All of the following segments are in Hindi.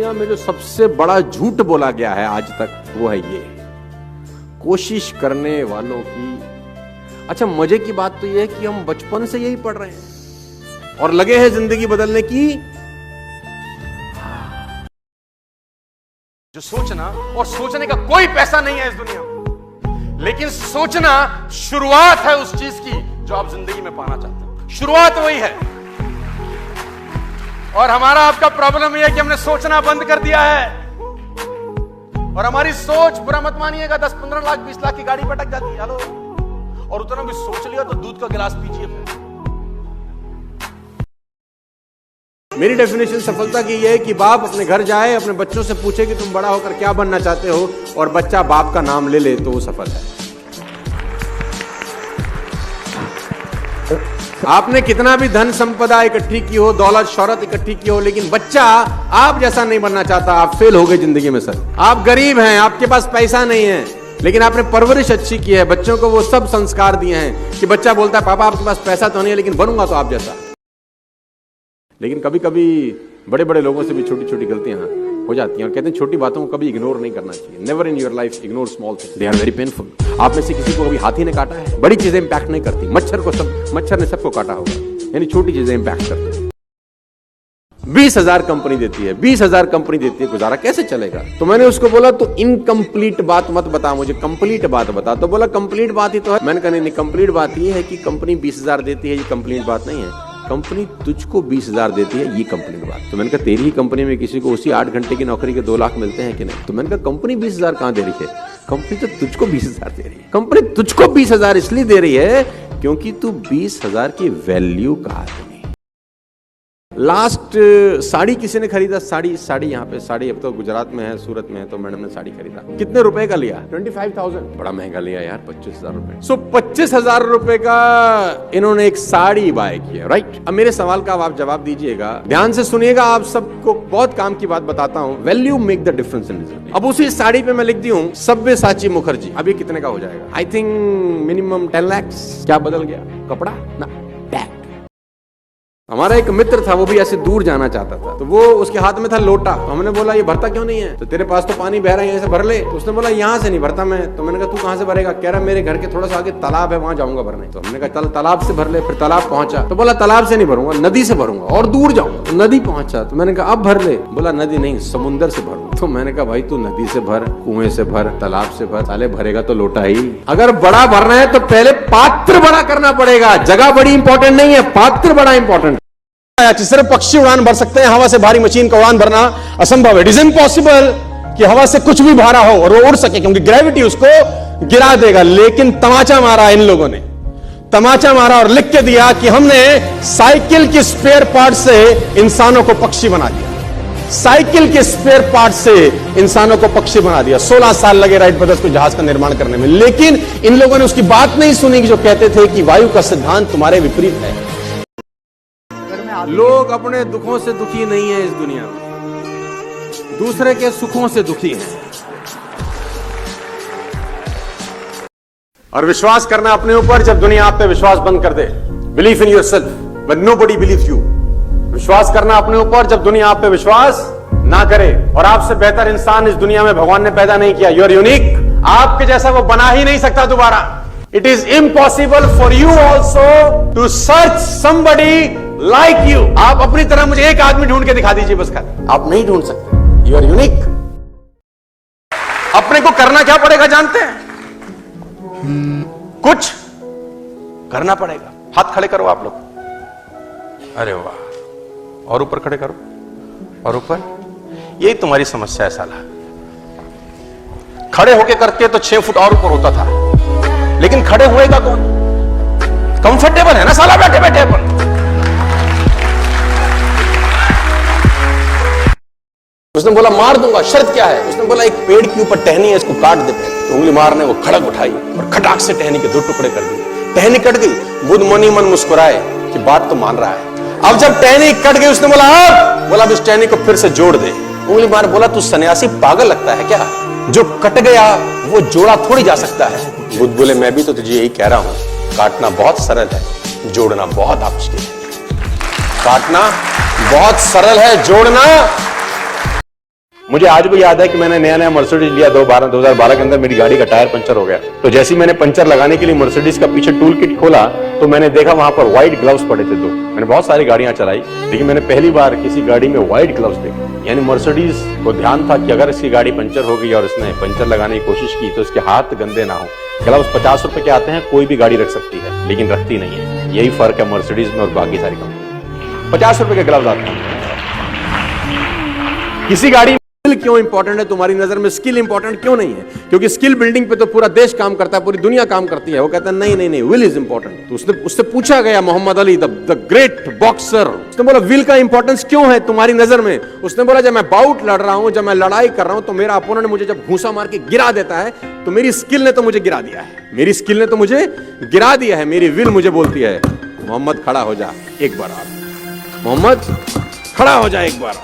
दुनिया में जो सबसे बड़ा झूठ बोला गया है आज तक वो है ये, कोशिश करने वालों की। अच्छा, मजे की बात तो ये है कि हम बचपन से यही पढ़ रहे हैं और लगे हैं जिंदगी बदलने की। जो सोचना और सोचने का कोई पैसा नहीं है इस दुनिया में, लेकिन सोचना शुरुआत है उस चीज की जो आप जिंदगी में पाना चाहते हो। शुरुआत वही है। और हमारा आपका प्रॉब्लम यह है कि हमने सोचना बंद कर दिया है और हमारी सोच, बुरा मत मानिएगा, 10-15 लाख 20 लाख की गाड़ी पे अटक जाती है। हेलो, और उतना भी सोच लिया तो दूध का गिलास पीजिए फिर। मेरी डेफिनेशन सफलता की यह है कि बाप अपने घर जाए, अपने बच्चों से पूछे कि तुम बड़ा होकर क्या बनना चाहते हो, और बच्चा बाप का नाम ले ले तो वो सफल है। आपने कितना भी धन संपदा इकट्ठी की हो, दौलत शौहरत इकट्ठी की हो, लेकिन बच्चा आप जैसा नहीं बनना चाहता, आप फेल हो गए जिंदगी में। सर, आप गरीब हैं, आपके पास पैसा नहीं है, लेकिन आपने परवरिश अच्छी की है, बच्चों को वो सब संस्कार दिए हैं कि बच्चा बोलता है पापा आपके पास पैसा तो नहीं है लेकिन बनूंगा तो आप जैसा। लेकिन कभी कभी बड़े बड़े लोगों से भी छोटी छोटी गलतियां हो जाती हैं और कहते हैं छोटी बातों को कभी इग्नोर नहीं करना चाहिए। Never in your life ignore small things, they are very painful. आप में से किसी को कभी हाथी ने काटा है? बड़ी चीजें इंपैक्ट नहीं करती। मच्छर ने सबको काटा होगा, यानी छोटी चीजें इंपैक्ट करती हैं। 20,000 कंपनी देती है, 20,000 कंपनी देती है, गुजारा कैसे चलेगा? तो मैंने उसको बोला तो इनकम्प्लीट बात मत बता मुझे, कंप्लीट बात बता। तो बोला कंप्लीट बात ही तो है। मैंने कहा नहीं, कंप्लीट बात ये है कि कंपनी 20,000 देती है, ये कंप्लीट बात नहीं है। कंपनी तुझको 20,000 देती है, ये कंपनी की बात। तो मैंने कहा तेरी ही कंपनी में किसी को उसी 8 घंटे की नौकरी के 2 लाख मिलते हैं कि नहीं? तो मैंने कहा कंपनी 20,000 कहां दे रही है? कंपनी तो तुझको 20,000 दे रही है। कंपनी तुझको 20,000 इसलिए दे रही है क्योंकि तू 20,000 की वैल्यू का आदमी। लास्ट साड़ी किसी ने खरीदा, साड़ी यहाँ पे साड़ी, अब तो गुजरात में है, सूरत में है, तो मैडम ने साड़ी खरीदा। कितने रुपए का लिया? 25,000। बड़ा महंगा लिया यार, 25,000 रुपए। सो 25,000 रुपए का इन्होंने एक साड़ी बाय किया, राइट? अब मेरे सवाल का आप जवाब दीजिएगा, ध्यान से सुनिएगा, आप सबको बहुत काम की बात बताता हूँ। Value make the difference in result. अब उसी साड़ी पे मैं लिख दी हूँ सब्यसाची मुखर्जी। अब ये कितने का हो जाएगा? I think minimum 10 lakh. क्या बदल गया? कपड़ा ना, टैग। हमारा एक मित्र था, वो भी ऐसे दूर जाना चाहता था, तो वो उसके हाथ में था लोटा। तो हमने बोला ये भरता क्यों नहीं है? तो तेरे पास तो पानी बह रहा है, यहाँ से भर ले। तो उसने बोला यहाँ से नहीं भरता मैं। तो मैंने कहा तू कहाँ से भरेगा? कह रहा मेरे घर के थोड़ा सा आगे तालाब है, वहां जाऊंगा भरने। तो हमने कहा चल तालाब से भर ले। फिर तालाब पहुंचा तो बोला तालाब से नहीं भरूंगा, नदी से भरूंगा और दूर जाऊंगा। तो नदी पहुंचा तो मैंने कहा अब भर ले। बोला नदी नहीं, समुद्र से भरूंगा। तो मैंने कहा भाई तू नदी से भर, कुएं से भर, तालाब से भर, साले भरेगा तो लोटा ही। अगर बड़ा भरना है तो पहले पात्र बड़ा करना पड़ेगा। जगह बड़ी इंपॉर्टेंट नहीं है, पात्र बड़ा इंपॉर्टेंट। सिर्फ पक्षी उड़ान भर सकते हैं, हवा से भारी मशीन का उड़ान भरना असंभव है। इट इज इम्पॉसिबल कि हवा से कुछ भी भारा हो और वो उड़ सके, क्योंकि ग्रेविटी उसको गिरा देगा। लेकिन तमाचा मारा इन लोगों ने, तमाचा मारा और लिख के दिया कि हमने साइकिल के स्पेयर पार्ट से इंसानों को पक्षी बना दिया। साइकिल के स्पेयर पार्ट से इंसानों को पक्षी बना दिया। 16 साल लगे राइट ब्रदर्स को जहाज का निर्माण करने में, लेकिन इन लोगों ने उसकी बात नहीं सुनी कि जो कहते थे कि वायु का सिद्धांत तुम्हारे विपरीत है। लोग अपने दुखों से दुखी नहीं है इस दुनिया में, दूसरे के सुखों से दुखी हैं। और विश्वास करना अपने ऊपर जब दुनिया आप पे विश्वास बंद कर दे। Believe in yourself when nobody believes you. विश्वास करना अपने ऊपर जब दुनिया आप पे विश्वास ना करे। और आपसे बेहतर इंसान इस दुनिया में भगवान ने पैदा नहीं किया। You are unique. आपके जैसा वो बना ही नहीं सकता दोबारा। It is impossible for you also to search somebody like you. आप अपनी तरह मुझे एक आदमी ढूंढ के दिखा दीजिए बस खाली। आप नहीं ढूंढ सकते। You are unique. अपने को करना क्या पड़ेगा जानते हैं? कुछ करना पड़ेगा। हाथ खड़े करो आप लोग। अरे वाह, और ऊपर खड़े करो, और ऊपर। यही तुम्हारी समस्या है साला। खड़े होके करते तो 6 फुट और ऊपर होता था, लेकिन खड़े होएगा कौन? कंफर्टेबल है ना साला बैठे बैठे अपन। उसने बोला मार दूंगा, शर्त क्या है? उसने बोला एक पेड़ के ऊपर टहनी है, इसको काट दे। तो उंगली मारने वो खड़क उठाई और खटाक से टहनी के 2 टुकड़े कर दिए। टहनी कट गई। बुद्ध मनी मन मुस्कुराए कि बात तो मान रहा है। अब जब टहनी कट गई उसने बोला अब इस टहनी को फिर से जोड़ दे। उंगली मार बोला तू सन्यासी पागल लगता है क्या? जो कट गया वो जोड़ा थोड़ी जा सकता है। बुद्ध बोले मैं भी तो तुझे यही कह रहा हूं, काटना बहुत सरल है, जोड़ना बहुत मुश्किल है। काटना बहुत सरल है, जोड़ना मुझे आज भी याद है कि मैंने नया नया मर्सिडीज लिया 2012 के अंदर मेरी गाड़ी का टायर पंचर हो गया। तो जैसे ही मैंने पंचर लगाने के लिए मर्सिडीज का पीछे टूल किट खोला तो मैंने देखा वहां पर व्हाइट ग्लव्स पड़े थे 2। मैंने बहुत सारी गाड़ियां चलाई लेकिन मैंने पहली बार किसी गाड़ी में व्हाइट ग्लव्स देखे। यानी मर्सिडीज को ध्यान था कि अगर इसकी गाड़ी पंचर हो गई और इसने पंचर लगाने की कोशिश की तो इसके हाथ गंदे ना हो। ग्लव्स 50 रुपए के आते हैं, कोई भी गाड़ी रख सकती है लेकिन रखती नहीं है। यही फर्क है मर्सिडीज में और बाकी सारी कंपनी। 50 रुपए के ग्लव्स आते हैं। किसी गाड़ी क्यों इंपॉर्टेंट है तुम्हारी नजर में? स्किल इंपॉर्टेंट क्यों नहीं है? क्योंकि स्किल बिल्डिंग पे तो पूरा देश काम करता है, पूरी दुनिया काम करती है। वो कहता है नहीं नहीं नहीं, विल इज इंपॉर्टेंट। तो उससे पूछा गया Muhammad Ali the great boxer, उसने बोला विल का इंपॉर्टेंस क्यों है तुम्हारी नजर में? उसने बोला जब मैं बाउट लड़ रहा हूं, जब मैं लड़ाई कर रहा हूं तो मेरा अपोनेंट मुझे जब घूंसा मार के गिरा देता है तो मेरी स्किल ने तो मुझे गिरा दिया है, मेरी स्किल ने तो मुझे गिरा दिया है। मेरी विल मुझे बोलती है मोहम्मद खड़ा हो जा एक बार, आप मोहम्मद खड़ा हो जा एक बार,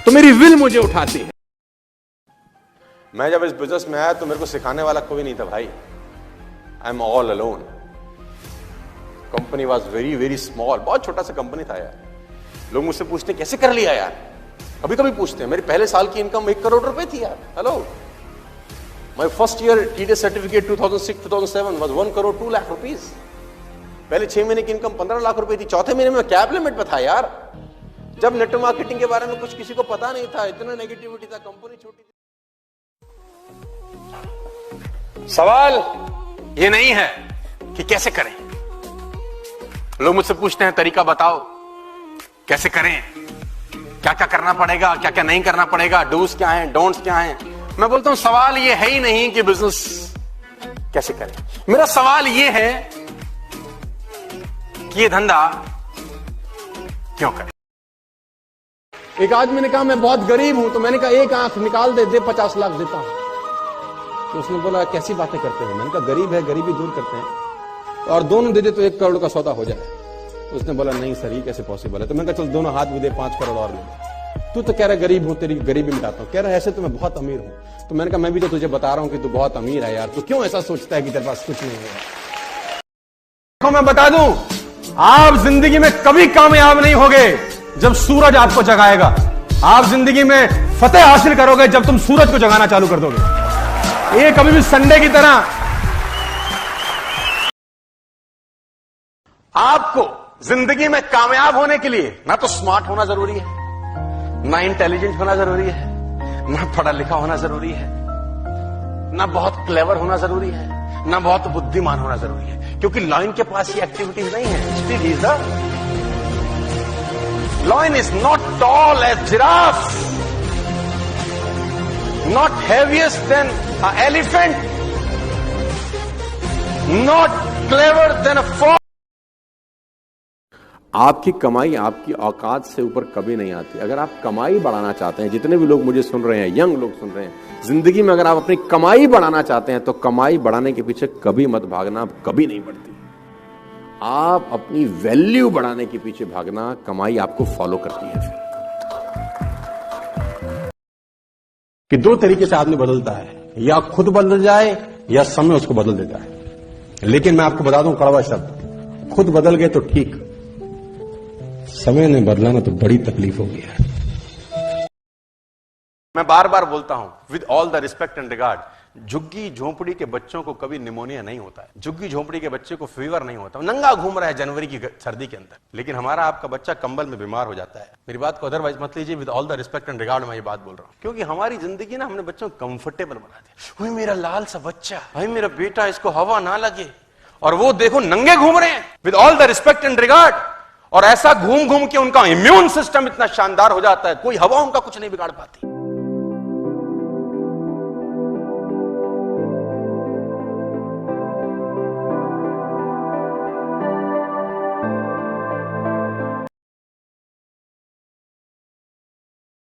तो मेरी विल मुझे उठाती है। मैं जब इस बिजनेस में आया तो मेरे को सिखाने वाला कोई नहीं था भाई। I am all alone. Company was very very small, बहुत छोटा सा कंपनी था यार। लोग मुझसे पूछते कैसे कर लिया यार, कभी कभी पूछते हैं। मेरे पहले साल की इनकम 1 करोड़ रुपए थी यार। Hello, my first year TDS certificate 2006-2007 was 1 crore 2 lakh rupees. पहले 6 महीने की इनकम 15 लाख रुपए थी। चौथे महीने में कैब लिमिट पे था यार। जब नेट मार्केटिंग के बारे में कुछ किसी को पता नहीं था, इतना नेगेटिविटी था, कंपनी छोटी थी। सवाल ये नहीं है कि कैसे करें। लोग मुझसे पूछते हैं तरीका बताओ कैसे करें, क्या क्या करना पड़ेगा, क्या क्या नहीं करना पड़ेगा, डूज क्या है, डोंट्स क्या है। मैं बोलता हूं सवाल ये है ही नहीं कि बिजनेस कैसे करें। मेरा सवाल ये है कि ये धंधा क्यों करें। एक आदमी ने कहा मैं बहुत गरीब हूं, तो मैंने कहा एक आंख निकाल दे 50 लाख देता हूं। तो उसने बोला कैसी बातें करते हो? मैंने कहा गरीब है, गरीबी दूर करते हैं, और दोनों दे दे तो 1 करोड़ का सौदा हो जाए। तो उसने बोला नहीं सर ये कैसे पॉसिबल है? तो मैंने कहा चल दोनों हाथ भी दे, 5 करोड़ और ले ले। तू तो कह रहा गरीब हूं, तेरी गरीबी मिटाता हूं। कह रहा ऐसे तो मैं बहुत अमीर हूं। तो मैंने कहा मैं भी तो तुझे बता रहा हूं कि तू बहुत अमीर है यार, तू क्यों ऐसा सोचता है कि तेरे पास कुछ नहीं है? देखो मैं बता दूं, आप जिंदगी में कभी कामयाब नहीं होगे जब सूरज आपको जगाएगा। आप जिंदगी में फतेह हासिल करोगे जब तुम सूरज को जगाना चालू कर दोगे। ये कभी भी संडे की तरह आपको जिंदगी में कामयाब होने के लिए ना तो स्मार्ट होना जरूरी है, ना इंटेलिजेंट होना जरूरी है, ना पढ़ा लिखा होना जरूरी है, ना बहुत क्लेवर होना जरूरी है, ना बहुत बुद्धिमान होना जरूरी है। क्योंकि लॉयन के पास ये एक्टिविटीज नहीं है। Still he is the lion is not tall as giraffe, not heaviest than an elephant, not clever than a fox. आपकी कमाई आपकी औकात से ऊपर कभी नहीं आती। अगर आप कमाई बढ़ाना चाहते हैं, जितने भी लोग मुझे सुन रहे हैं, यंग लोग सुन रहे हैं, जिंदगी में अगर आप अपनी कमाई बढ़ाना चाहते हैं तो कमाई बढ़ाने के पीछे कभी मत भागना, कभी नहीं बढ़ती। आप अपनी वैल्यू बढ़ाने के पीछे भागना, कमाई आपको फॉलो करती है। फिर कि 2 तरीके से आदमी बदलता है, या खुद बदल जाए या समय उसको बदल देता है। लेकिन मैं आपको बता दूं कड़वा शब्द, खुद बदल गए तो ठीक, समय ने बदलाना तो बड़ी तकलीफ होगी यार। मैं बार बार बोलता हूं with all the respect and regard, झुग्गी झोंपड़ी के बच्चों को कभी निमोनिया नहीं होता है, झुग्गी झोंपड़ी के बच्चे को फीवर नहीं होता। नंगा घूम रहा है जनवरी की सर्दी के अंदर, लेकिन हमारा आपका बच्चा कंबल में बीमार हो जाता है। मेरी बात को अदरवाइज मत लीजिए, with all the respect and regard मैं ये बात बोल रहा हूं, क्योंकि हमारी जिंदगी ना हमने बच्चों को कंफर्टेबल बना दिया। भाई मेरा लाल सा बच्चा, भाई मेरा बेटा, इसको हवा ना लगे, और वो देखो नंगे घूम रहे हैं with all the respect and regard. और ऐसा घूम घूम के उनका इम्यून सिस्टम इतना शानदार हो जाता है, कोई हवा उनका कुछ नहीं बिगाड़ पाती।